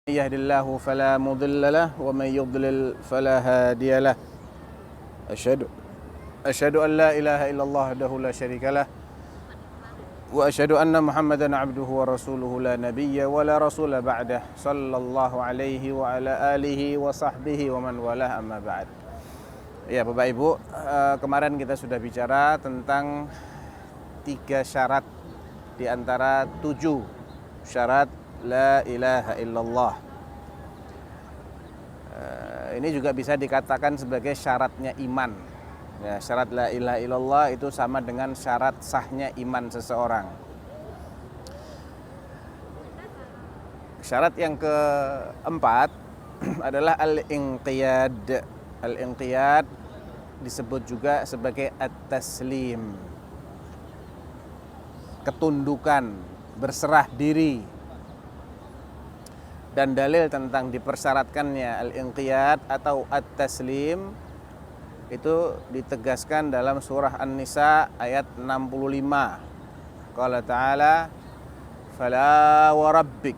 يهد الله فلا مضل له ومن يضلل فلا هادي له أشهد أن لا إله إلا الله وحده لا شريك له وأشهد أن محمدا عبده ورسوله لا نبي ولا رسول بعده صلى الله عليه وعلى آله وصحبه ومن والاه أما بعد. Ya Bapak Ibu, kemarin kita sudah bicara tentang 3 syarat di antara 7 syarat La ilaha illallah. Ini juga bisa dikatakan sebagai syaratnya iman. Ya, syarat la ilaha illallah itu sama dengan syarat sahnya iman seseorang. Syarat yang keempat adalah al-inqiyad. Al-inqiyad disebut juga sebagai at-taslim. Ketundukan, berserah diri. Dan dalil tentang dipersyaratkannya al-inqiyad atau at-taslim itu ditegaskan dalam surah An-Nisa ayat 65. Qala ta'ala fala wa rabbik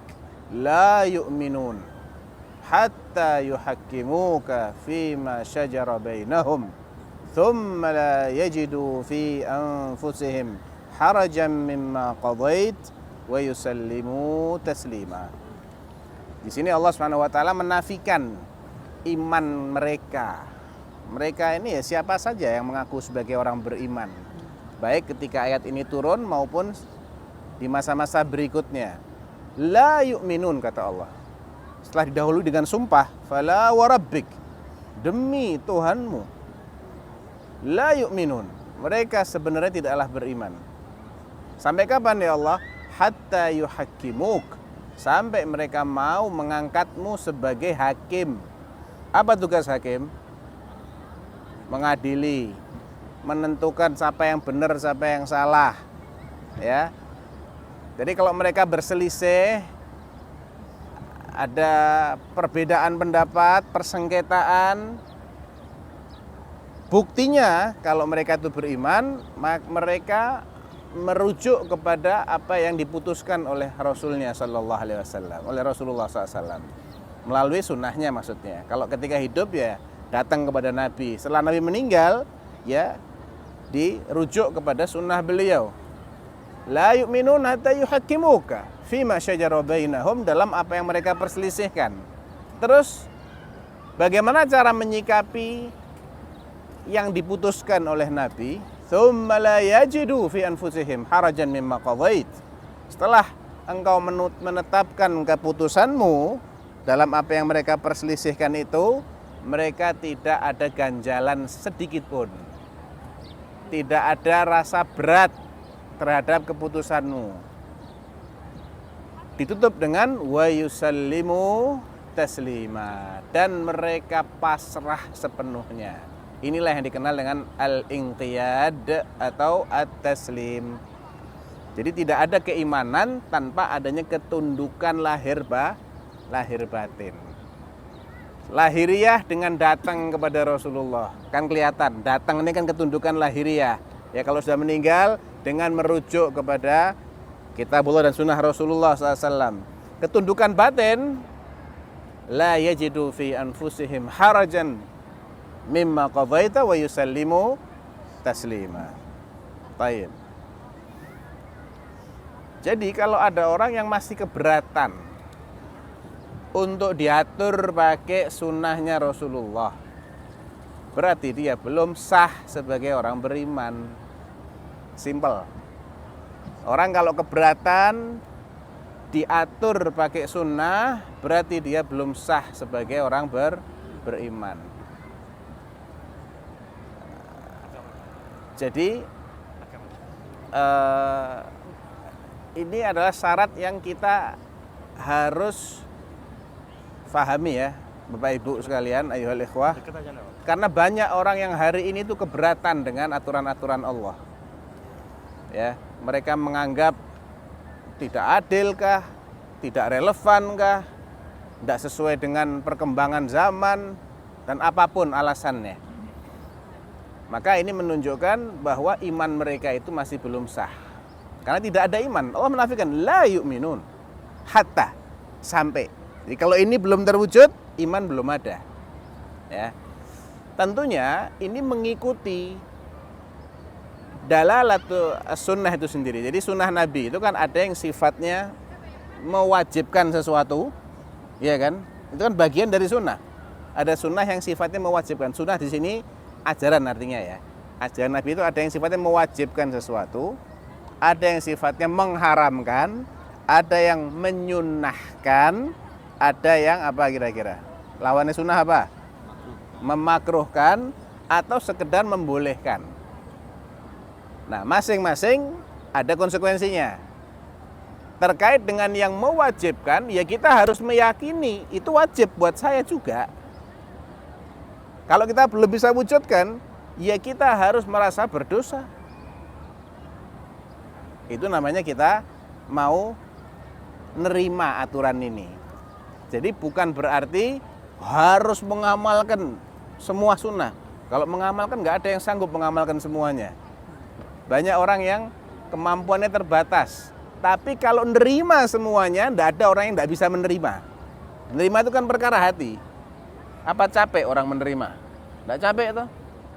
la yu'minun hatta yuhakkimuka fima syajara bainahum thumma la yajidu fi anfusihim harajan mimma qadait wa yusallimu taslima. Di sini Allah Subhanahu wa taala menafikan iman mereka. Mereka ini ya siapa saja yang mengaku sebagai orang beriman. Baik ketika ayat ini turun maupun di masa-masa berikutnya. La yu'minun kata Allah. Setelah didahului dengan sumpah, fala wa rabbik. Demi Tuhanmu. La yu'minun. Mereka sebenarnya tidaklah beriman. Sampai kapan ya Allah? Hatta yuhakkimuk. Sampai mereka mau mengangkatmu sebagai hakim. Apa tugas hakim? Mengadili, menentukan siapa yang benar, siapa yang salah. Ya. Jadi kalau mereka berselisih, ada perbedaan pendapat, persengketaan, buktinya kalau mereka itu beriman, mereka merujuk kepada apa yang diputuskan oleh Rasulnya Sallallahu Alaihi Wasallam, oleh Rasulullah SAW, melalui sunnahnya maksudnya. Kalau ketika hidup ya datang kepada Nabi, setelah Nabi meninggal ya dirujuk kepada sunnah beliau. La yu'minun hatta yuhakkimuka fima syajara bainahum, dalam apa yang mereka perselisihkan. Terus bagaimana cara menyikapi yang diputuskan oleh Nabi? Thumma la yajidu fi anfusihim harajan mimma qadait. Setelah engkau menetapkan keputusanmu dalam apa yang mereka perselisihkan itu, mereka tidak ada ganjalan sedikit pun. Tidak ada rasa berat terhadap keputusanmu. Ditutup dengan wa yusallimu taslima, dan mereka pasrah sepenuhnya. Inilah yang dikenal dengan al-inqiyad atau at-taslim. Jadi tidak ada keimanan tanpa adanya ketundukan lahir batin. Lahiriah dengan datang kepada Rasulullah. Kan kelihatan, datang ini kan ketundukan lahiriah. Ya kalau sudah meninggal dengan merujuk kepada kitabullah dan sunnah Rasulullah SAW. Ketundukan batin, la yajidu fi anfusihim harajan mimma qadaita wa yusallimu taslima. Baik. Jadi kalau ada orang yang masih keberatan untuk diatur pakai sunnahnya Rasulullah, berarti dia belum sah sebagai orang beriman. Simple. Orang kalau keberatan diatur pakai sunnah, berarti dia belum sah sebagai orang beriman. Jadi ini adalah syarat yang kita harus fahami ya Bapak Ibu sekalian, ayyuhal ikhwah. Karena banyak orang yang hari ini tuh keberatan dengan aturan-aturan Allah. Ya, mereka menganggap tidak adil kah, tidak relevan kah, tidak sesuai dengan perkembangan zaman, dan apapun alasannya. Maka ini menunjukkan bahwa iman mereka itu masih belum sah. Karena tidak ada iman. Allah menafikan la yu'minun hatta, sampai Jadi kalau ini belum terwujud, iman belum ada. Ya. Tentunya ini mengikuti dalalatu sunnah itu sendiri. Jadi sunnah Nabi itu kan ada yang sifatnya mewajibkan sesuatu, ya kan? Itu kan bagian dari sunnah. Ada sunnah yang sifatnya mewajibkan. Sunnah di sini ajaran artinya ya. Ajaran Nabi itu ada yang sifatnya mewajibkan sesuatu, ada yang sifatnya mengharamkan, ada yang menyunnahkan, ada yang apa kira-kira? Lawannya sunnah apa? Memakruhkan atau sekedar membolehkan. Nah, masing-masing ada konsekuensinya. Terkait dengan yang mewajibkan, ya kita harus meyakini itu wajib buat saya juga. Kalau kita belum bisa wujudkan, ya kita harus merasa berdosa. Itu namanya kita mau nerima aturan ini. Jadi bukan berarti harus mengamalkan semua sunnah. Kalau mengamalkan nggak ada yang sanggup mengamalkan semuanya. Banyak orang yang kemampuannya terbatas. Tapi kalau nerima semuanya, nggak ada orang yang nggak bisa menerima. Menerima itu kan perkara hati. Apa capek orang menerima? Nggak capek toh?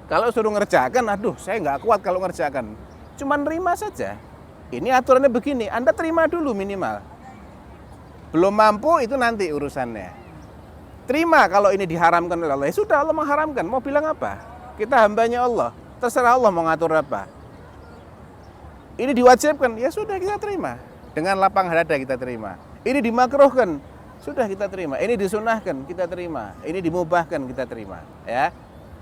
Kalau suruh ngerjakan, aduh saya nggak kuat kalau ngerjakan. Cuma nerima saja. Ini aturannya begini, Anda terima dulu minimal. Belum mampu itu nanti urusannya. Terima kalau ini diharamkan oleh Allah. Ya sudah, Allah mengharamkan. Mau bilang apa? Kita hambanya Allah. Terserah Allah mau ngatur apa. Ini diwajibkan, ya sudah kita terima. Dengan lapang dada kita terima. Ini dimakruhkan, sudah kita terima. Ini disunahkan, kita terima. Ini dimubahkan, kita terima. Ya,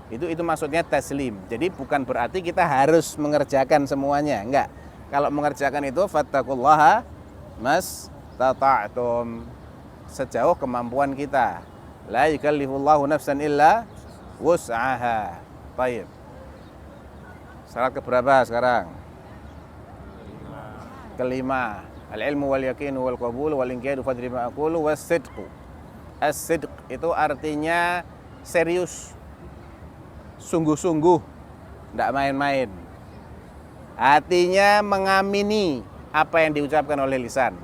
itu maksudnya taslim. Jadi bukan berarti kita harus mengerjakan semuanya, enggak. Kalau mengerjakan itu fattaqullaha mastata'tum, sejauh kemampuan kita. La yukallifullahu nafsan illa wus'aha. Baik. Syarat keberapa sekarang? Kelima. Al-ilmu wal yaqinu wal qabul wal inqiyadu fadri ma aqulu was-sidqu. As-sidq itu artinya serius. Sungguh-sungguh, tidak main-main. Hatinya mengamini apa yang diucapkan oleh lisan.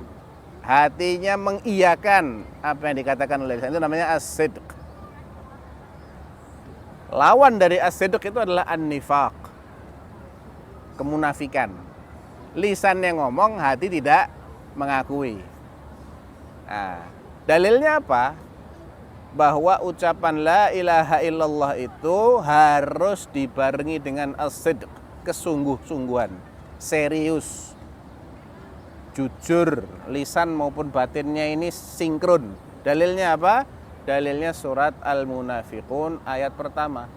Hatinya mengiyakan apa yang dikatakan oleh lisan. Itu namanya as-sidq. Lawan dari as-sidq itu adalah an-nifaq, kemunafikan. Lisannya ngomong, hati tidak mengakui. Nah, dalilnya apa? Bahwa ucapan la ilaha illallah itu harus dibarengi dengan as-sidq, kesungguh-sungguhan, serius, jujur, lisan maupun batinnya ini sinkron. Dalilnya apa? Dalilnya surat Al-Munafiqun ayat pertama.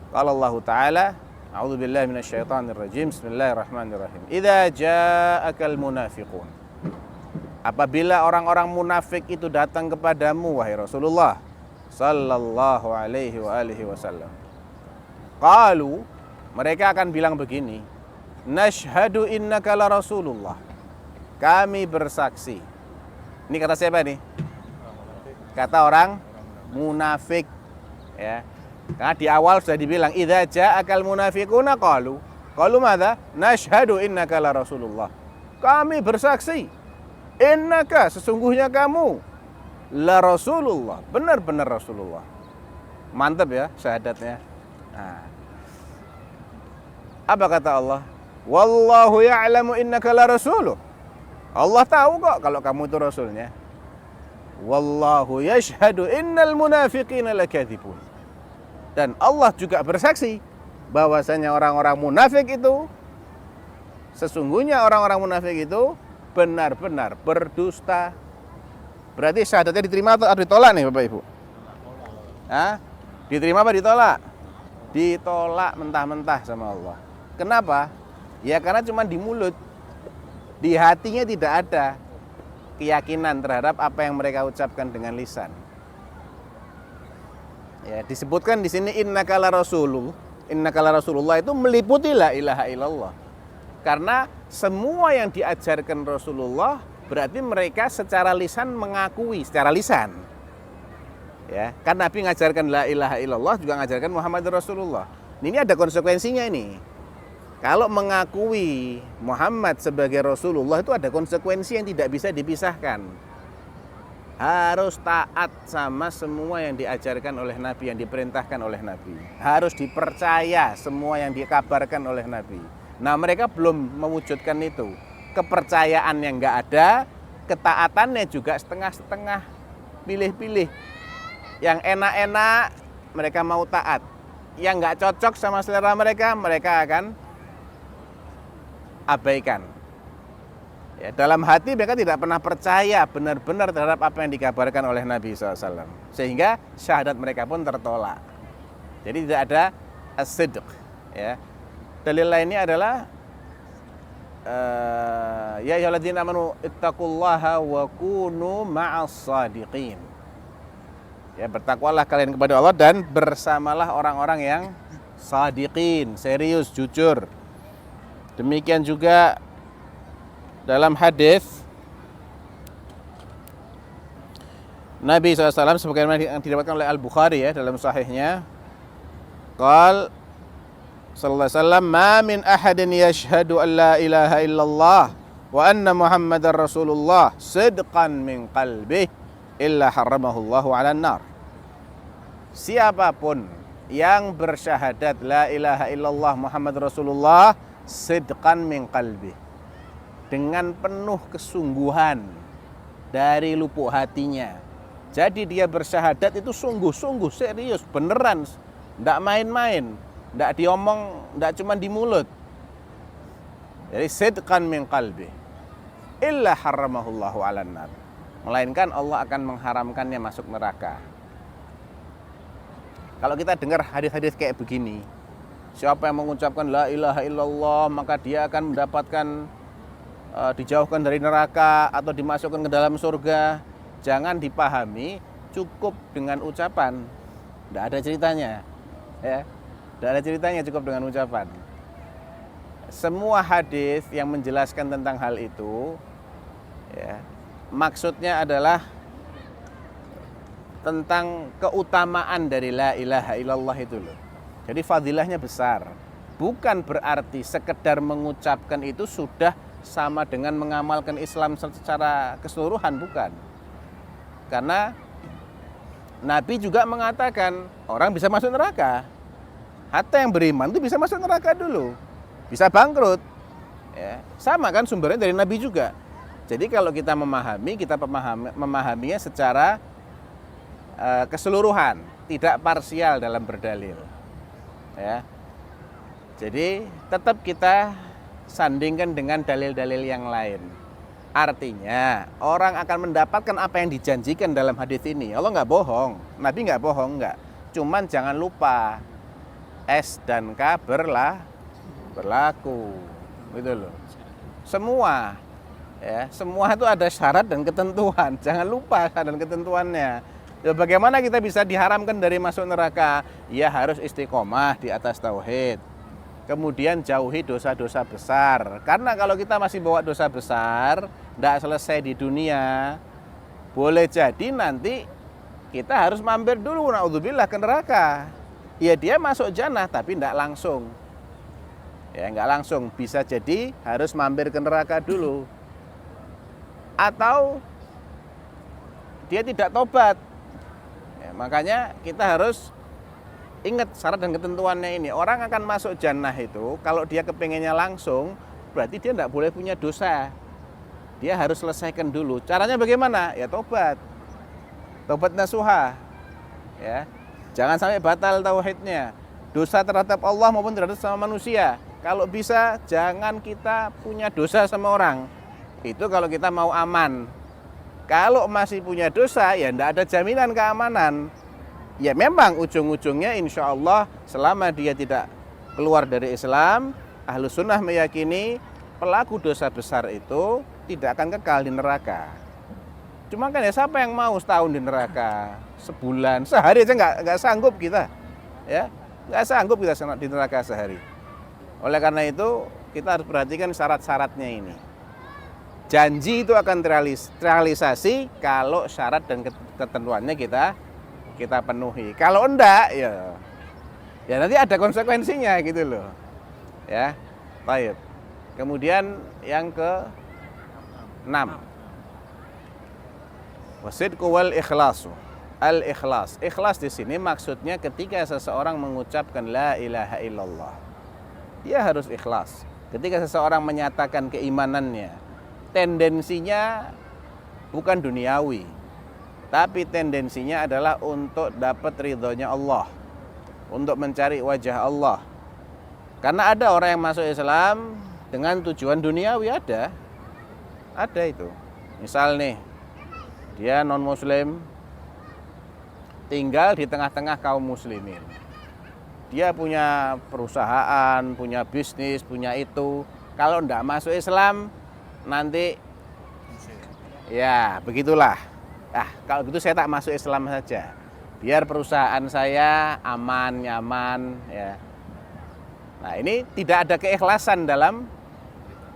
Qala Allah Ta'ala, a'udzubillahi minasyaitonirrajim, bismillahirrahmanirrahim. Idza ja'akal munafiqun. Apabila orang-orang munafik itu datang kepadamu wahai Rasulullah sallallahu alaihi wa alihi wasallam. Qalu, mereka akan bilang begini, nashhadu innaka la Rasulullah. Kami bersaksi. Ini kata siapa nih? Kata orang munafik, ya. Karena di awal sudah dibilang idza ja'akal munafiquna qalu madza? Nashhadu innaka la Rasulullah. Kami bersaksi, innaka sesungguhnya kamu la Rasulullah, benar-benar Rasulullah. Mantap ya syahadatnya. Nah. Apa kata Allah? Wallahu ya'lamu innaka la rasuluh. Allah tahu kok kalau kamu itu rasulnya. Wallahu yashhadu innal munafiqina lakadzibun. Dan Allah juga bersaksi bahwasanya orang-orang munafik itu, sesungguhnya orang-orang munafik itu benar-benar berdusta. Berarti syahadatnya diterima atau ditolak nih Bapak Ibu? Hah? Diterima apa ditolak? Ditolak mentah-mentah sama Allah. Kenapa? Ya karena cuma di mulut. Di hatinya tidak ada keyakinan terhadap apa yang mereka ucapkan dengan lisan. Ya, disebutkan di sini innaka la rasulullah itu meliputi la ilaha illallah. Karena semua yang diajarkan Rasulullah berarti mereka secara lisan mengakui secara lisan. Ya, kan Nabi mengajarkan la ilaha illallah juga mengajarkan Muhammad Rasulullah. Ini ada konsekuensinya ini. Kalau mengakui Muhammad sebagai Rasulullah itu ada konsekuensi yang tidak bisa dipisahkan. harus taat sama semua yang diajarkan oleh Nabi, yang diperintahkan oleh Nabi. Harus dipercaya semua yang dikabarkan oleh Nabi. Nah, mereka belum mewujudkan itu. Kepercayaan yang nggak ada, ketaatannya juga setengah-setengah, pilih-pilih. Yang enak-enak mereka mau taat. Yang nggak cocok sama selera mereka, mereka akan abaikan. Ya, dalam hati mereka tidak pernah percaya benar-benar terhadap apa yang dikabarkan oleh Nabi SAW. Sehingga syahadat mereka pun tertolak. Jadi tidak ada as-sidq. Ya. Dalil lainnya adalah ya ayyuhalladzina amanu ittaqullaha wa kunu ma'as shadiqin. Ya, bertakwalah kalian kepada Allah dan bersamalah orang-orang yang shadiqin, serius, jujur. Demikian juga dalam hadis Nabi SAW sebagaimana yang didapatkan oleh Al-Bukhari ya dalam sahihnya, qala sallallahu alaihi wasallam, "Ma min ahadin yashhadu an la ilaha illallah wa anna Muhammadar Rasulullah sidqan min qalbihi illa harramahullahu 'alan nar." Siapapun yang bersyahadat la ilaha illallah Muhammad Rasulullah sidqan min qalbihi, dengan penuh kesungguhan dari lubuk hatinya. Jadi dia bersyahadat itu sungguh-sungguh, serius, beneran, tidak main-main, tidak diomong, tidak cuma di mulut. Jadi sidqan min qalbi, illa harramahullahu 'alan nar, melainkan Allah akan mengharamkannya masuk neraka. Kalau kita dengar hadis-hadis kayak begini, siapa yang mengucapkan la ilaha illallah maka dia akan mendapatkan dijauhkan dari neraka atau dimasukkan ke dalam surga, jangan dipahami cukup dengan ucapan. Tidak ada ceritanya, ya. Tidak ada ceritanya, cukup dengan ucapan. Semua hadis yang menjelaskan tentang hal itu, ya, maksudnya adalah tentang keutamaan dari la ilaha illallah itu loh. Jadi fadilahnya besar. Bukan berarti sekedar mengucapkan itu sudah sama dengan mengamalkan Islam secara keseluruhan, bukan. Karena Nabi juga mengatakan orang bisa masuk neraka. Hatta yang beriman itu bisa masuk neraka dulu, bisa bangkrut. Ya, sama kan sumbernya dari Nabi juga. Jadi kalau kita memahaminya secara keseluruhan, tidak parsial dalam berdalil. Ya. Jadi tetap kita sandingkan dengan dalil-dalil yang lain. Artinya orang akan mendapatkan apa yang dijanjikan dalam hadis ini. Allah nggak bohong, Nabi nggak bohong, nggak. Cuman jangan lupa S dan K berlaku, gitu loh. Semua, ya, semua itu ada syarat dan ketentuan. Jangan lupa syarat dan ketentuannya. Ya, bagaimana kita bisa diharamkan dari masuk neraka? Ya harus istiqomah di atas tauhid. Kemudian jauhi dosa-dosa besar. Karena kalau kita masih bawa dosa besar, tidak selesai di dunia, boleh jadi nanti kita harus mampir dulu, naudzubillah, ke neraka. Ya dia masuk jannah tapi tidak langsung. Ya nggak langsung, bisa jadi harus mampir ke neraka dulu. Atau dia tidak tobat. Ya, makanya kita harus ingat syarat dan ketentuannya ini. Orang akan masuk jannah itu kalau dia kepengennya langsung, berarti dia tidak boleh punya dosa. Dia harus selesaikan dulu. Caranya bagaimana? Ya tobat. Tobat nasuha. Ya. Jangan sampai batal tauhidnya. Dosa terhadap Allah maupun terhadap sama manusia. Kalau bisa jangan kita punya dosa sama orang. Itu kalau kita mau aman. Kalau masih punya dosa ya tidak ada jaminan keamanan. Ya memang ujung-ujungnya insya Allah selama dia tidak keluar dari Islam, Ahlus Sunnah meyakini pelaku dosa besar itu tidak akan kekal di neraka. Cuma kan ya siapa yang mau setahun di neraka, sebulan, sehari aja nggak sanggup kita, ya nggak sanggup kita di neraka sehari. Oleh karena itu kita harus perhatikan syarat-syaratnya ini. Janji itu akan terrealisasi kalau syarat dan ketentuannya kita penuhi. Kalau enggak ya nanti ada konsekuensinya gitu loh. Ya. Baik. Kemudian yang ke-6. Wasidqu wal ikhlasu. Al-ikhlas. Ikhlas di sini maksudnya ketika seseorang mengucapkan la ilaha illallah, dia harus ikhlas. Ketika seseorang menyatakan keimanannya, tendensinya bukan duniawi, tapi tendensinya adalah untuk dapat ridhonya Allah, untuk mencari wajah Allah. Karena ada orang yang masuk Islam dengan tujuan duniawi, ada itu. Misal nih, dia non muslim, tinggal di tengah-tengah kaum muslimin. Dia punya perusahaan, punya bisnis, punya itu. Kalau enggak masuk Islam, nanti ya begitulah. Kalau gitu saya tak masuk Islam saja. Biar perusahaan saya aman, nyaman, ya. Nah, ini tidak ada keikhlasan dalam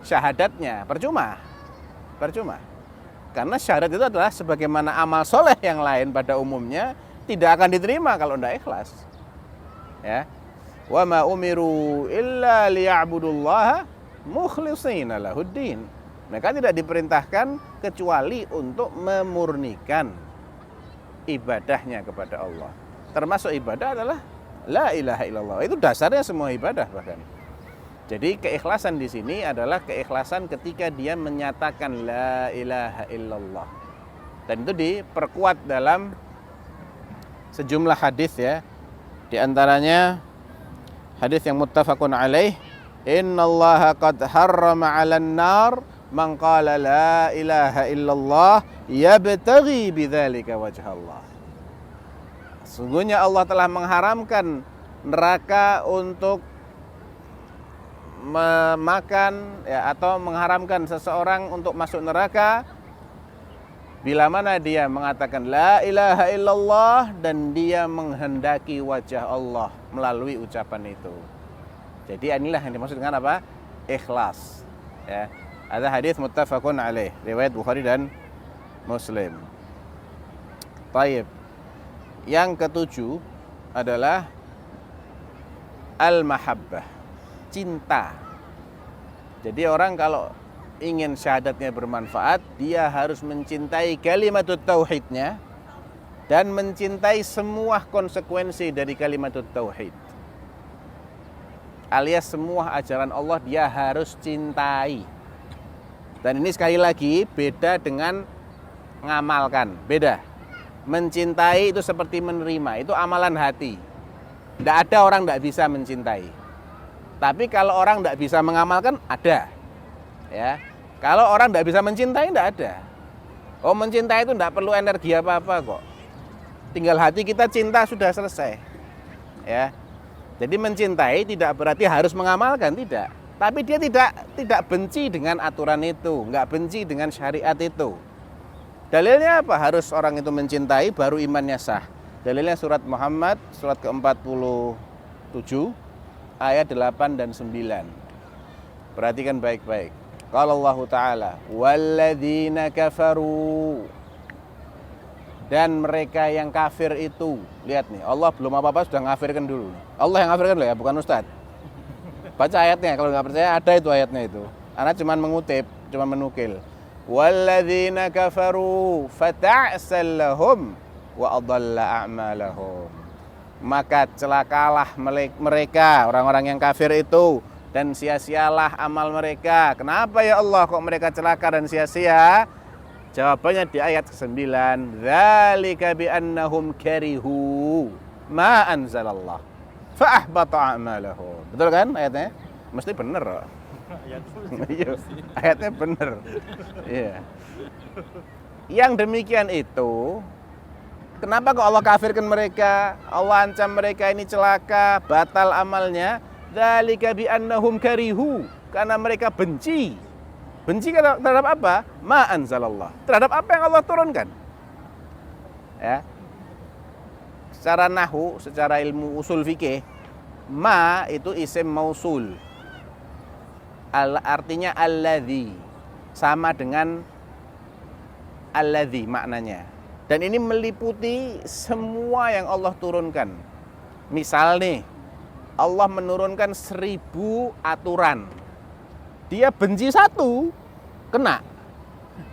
syahadatnya. Percuma. Karena syahadat itu adalah sebagaimana amal soleh yang lain pada umumnya, tidak akan diterima kalau tidak ikhlas. Ya. Wa ma umiru illa liya'budullaha mukhlishina lahuddin. Mereka tidak diperintahkan kecuali untuk memurnikan ibadahnya kepada Allah. Termasuk ibadah adalah la ilaha illallah. Itu dasarnya semua ibadah bahkan. Jadi keikhlasan di sini adalah keikhlasan ketika dia menyatakan la ilaha illallah. Dan itu diperkuat dalam sejumlah hadis ya. Di antaranya hadis yang muttafaqun alaih, innallaha qad harrama 'alan nar man qala la ilaha illallah yabtaghi bidzalika wajhallah. Sungguhnya Allah telah mengharamkan neraka untuk memakan ya, atau mengharamkan seseorang untuk masuk neraka bila mana dia mengatakan la ilaha illallah dan dia menghendaki wajah Allah melalui ucapan itu. Jadi inilah yang dimaksud dengan apa? Ikhlas. Ya. Ada hadis muttafaqun alaih, riwayat Bukhari dan Muslim. Baik. Yang ketujuh adalah al-mahabbah, cinta. Jadi orang kalau ingin syahadatnya bermanfaat, dia harus mencintai kalimatut tauhidnya dan mencintai semua konsekuensi dari kalimatut tauhid. Alias semua ajaran Allah dia harus cintai. Dan ini sekali lagi beda dengan ngamalkan, beda. Mencintai itu seperti menerima, itu amalan hati. Tidak ada orang tidak bisa mencintai. Tapi kalau orang tidak bisa mengamalkan, ada. Ya. Kalau orang tidak bisa mencintai, tidak ada. Oh, mencintai itu tidak perlu energi apa-apa kok. Tinggal hati kita cinta sudah selesai. Ya. Jadi mencintai tidak berarti harus mengamalkan, tidak. Tapi dia tidak benci dengan aturan itu, nggak benci dengan syariat itu. Dalilnya apa? Harus orang itu mencintai baru imannya sah. Dalilnya surat Muhammad, surat ke-47, ayat 8 dan 9. Perhatikan baik-baik. Qala Allah Ta'ala, walladzina kafaru, dan mereka yang kafir itu. Lihat nih, Allah belum apa-apa sudah ngafirkan dulu. Allah yang ngafirkan loh ya, bukan Ustadz. Baca ayatnya, kalau nggak percaya ada itu ayatnya itu. Anak cuma mengutip, cuma menukil. Walladzina kafaru fata'sal lahum wa adalla a'malahum. Maka celakalah mereka, orang-orang yang kafir itu, dan sia-sialah amal mereka. Kenapa ya Allah kok mereka celaka dan sia-sia? Jawabannya di ayat ke-9. Dzalika bi annahum karihu ma anzalallah fa ahbata a'malahum. Betul kan ayatnya? Mesti benar. Ayatnya benar. Iya. Yang demikian itu, kenapa kok Allah kafirkan mereka? Allah ancam mereka ini celaka, batal amalnya. Dzalika bi annahum karihu, karena mereka benci. Benci terhadap apa? Ma anzalallah. Terhadap apa yang Allah turunkan. Ya. Secara nahwu, secara ilmu usul fikih, ma itu isim mausul. Artinya alladzi, sama dengan alladzi maknanya. Dan ini meliputi semua yang Allah turunkan. Misal nih, Allah menurunkan 1000 aturan. Dia benci satu, kena.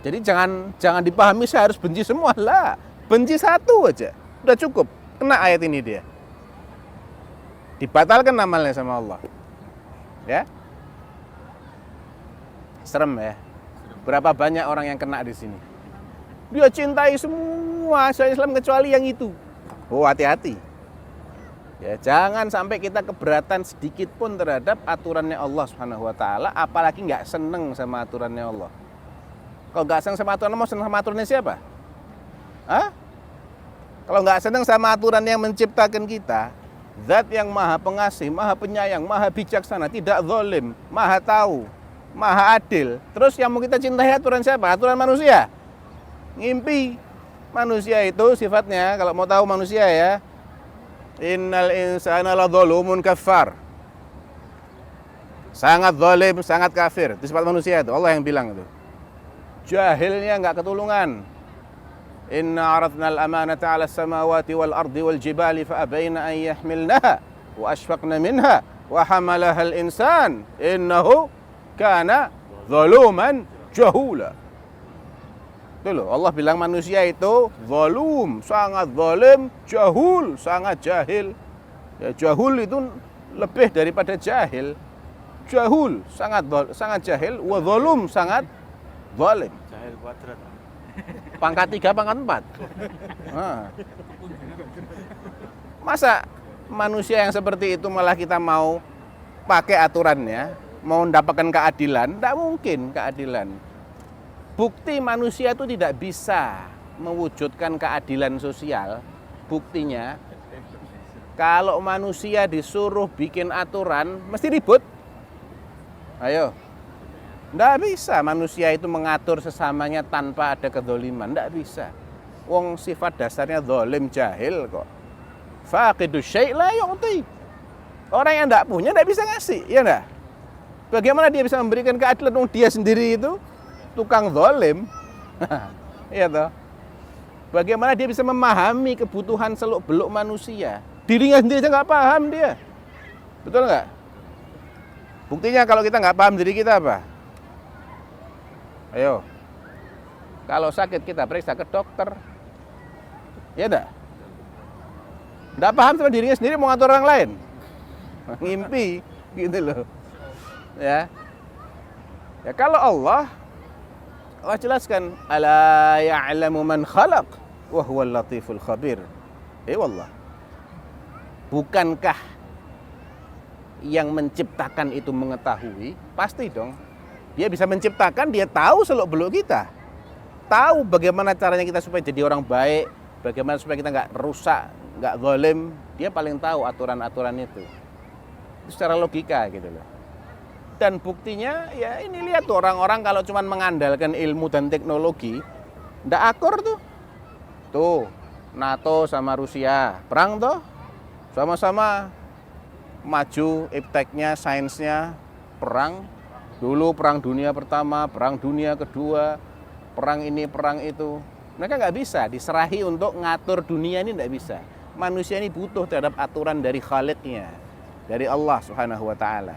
Jadi jangan dipahami saya harus benci semua lah. Benci satu aja, udah cukup. Kena ayat ini dia. Dibatalkan amalnya sama Allah. Ya. Serem ya. Berapa banyak orang yang kena di sini. Dia cintai semua ajaran Islam kecuali yang itu. Oh, hati-hati. Ya, jangan sampai kita keberatan sedikit pun terhadap aturannya Allah Subhanahu wa taala, apalagi nggak seneng sama aturannya Allah. Kalau nggak seneng sama aturan, mau seneng sama aturannya siapa? Hah? Kalau nggak seneng sama aturan yang menciptakan kita, Zat yang maha pengasih, maha penyayang, maha bijaksana, tidak zalim, maha tahu, maha adil. Terus yang mau kita cintai aturan siapa? Aturan manusia. Ngimpi. Manusia itu sifatnya, kalau mau tahu manusia ya, innal insana ladzalumun kafar. Sangat zalim, sangat kafir. Itu sifat manusia itu, Allah yang bilang itu. Jahilnya enggak ketulungan. Inna aradna al-amanata 'ala as-samawati wal ardi wal jibali fa abaina an yahmilnaha wa ashfaqna minha wa hamalaha al-insan innahu kana zaluman jahula. Itu loh, Allah bilang manusia itu zalum, sangat zalim, jahul, sangat jahil. Ya, jahul itu lebih daripada jahil. Jahul, sangat jahil, wa zalum, sangat zalim. Jahil kuadrat. Pangkat 3, pangkat 4. Nah. Masa manusia yang seperti itu malah kita mau pakai aturannya, mau mendapatkan keadilan? Tidak mungkin keadilan. Bukti manusia itu tidak bisa mewujudkan keadilan sosial. Buktinya, kalau manusia disuruh bikin aturan, mesti ribut. Ayo. Tidak bisa manusia itu mengatur sesamanya tanpa ada kedzaliman. Tidak bisa. Wong sifat dasarnya zalim jahil kok. Faqidus syai' la yu'ti. Orang yang tidak punya tidak bisa ngasih, ya enggak? Bagaimana dia bisa memberikan keadilan wong dia sendiri itu tukang zalim? Iya toh. Bagaimana dia bisa memahami kebutuhan seluk-beluk manusia? Dirinya sendiri aja nggak paham dia. Betul nggak? Buktinya kalau kita nggak paham diri kita apa? Ayo, kalau sakit kita periksa ke dokter, ya enggak? Enggak paham sama dirinya sendiri mau ngatur orang lain, ngimpi, gitu loh. Ya kalau Allah jelaskan, ala ya'lamu man khalaq, wa huwal latiful khabir. Wallah, bukankah yang menciptakan itu mengetahui? Pasti dong. Dia bisa menciptakan, dia tahu seluk-beluk kita. Tahu bagaimana caranya kita supaya jadi orang baik, bagaimana supaya kita nggak rusak, nggak zalim. Dia paling tahu aturan-aturan itu. Itu secara logika gitu loh. Dan buktinya ya ini lihat tuh, orang-orang kalau cuma mengandalkan ilmu dan teknologi, nggak akur tuh. Tuh, NATO sama Rusia perang tuh, sama-sama maju ipteknya, sainsnya, perang. Dulu perang dunia pertama, perang dunia kedua, perang ini, perang itu. Mereka nggak bisa diserahi untuk ngatur dunia ini, nggak bisa. Manusia ini butuh terhadap aturan dari Khaliqnya, dari Allah Subhanahu wa taala.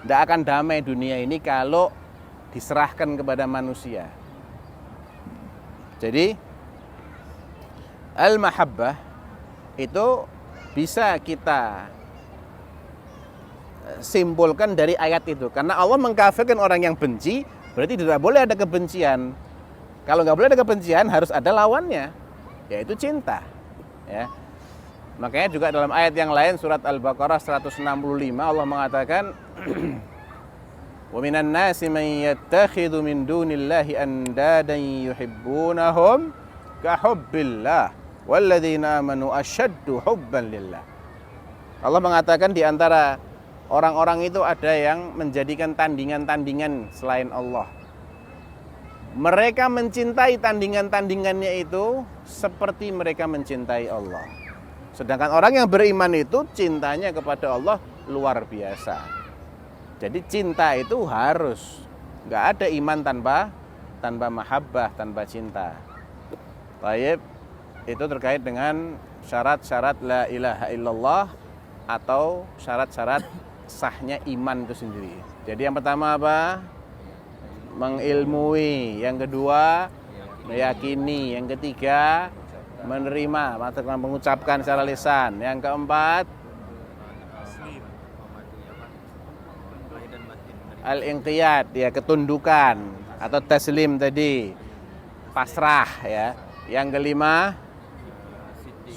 Nggak akan damai dunia ini kalau diserahkan kepada manusia. Jadi al-mahabbah itu bisa kita simpulkan dari ayat itu, karena Allah mengkafirkan orang yang benci, berarti tidak boleh ada kebencian. Kalau nggak boleh ada kebencian, harus ada lawannya, yaitu cinta. Ya, makanya juga dalam ayat yang lain surat Al-Baqarah 165 Allah mengatakan, wa minan nasi man yattakhidhu min dunillahi andadan yuhibbunahum ka hubbillah walladzina amanu asyaddu hubban lillah. Allah mengatakan di antara orang-orang itu ada yang menjadikan tandingan-tandingan selain Allah. Mereka mencintai tandingan-tandingannya itu seperti mereka mencintai Allah. Sedangkan orang yang beriman itu cintanya kepada Allah luar biasa. Jadi cinta itu harus. Nggak ada iman tanpa mahabbah, tanpa cinta. Baik, itu terkait dengan syarat-syarat la ilaha illallah atau syarat-syarat sahnya iman itu sendiri. Jadi yang pertama apa? mengilmui. Yang kedua, meyakini. Yang ketiga, menerima, maksudnya mengucapkan secara lisan. Yang keempat, al-inqiyad, ya, ketundukan atau taslim tadi, pasrah ya. Yang kelima,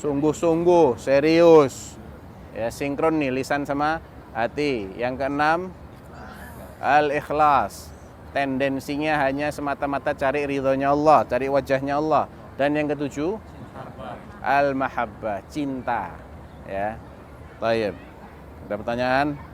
sungguh-sungguh, serius. Ya, sinkron nih lisan sama hati. Yang keenam, al-ikhlas. Tendensinya hanya semata-mata cari ridhonya Allah, cari wajahnya Allah. Dan yang ketujuh, al-mahabbah, cinta. Ya. Baik. Ada pertanyaan?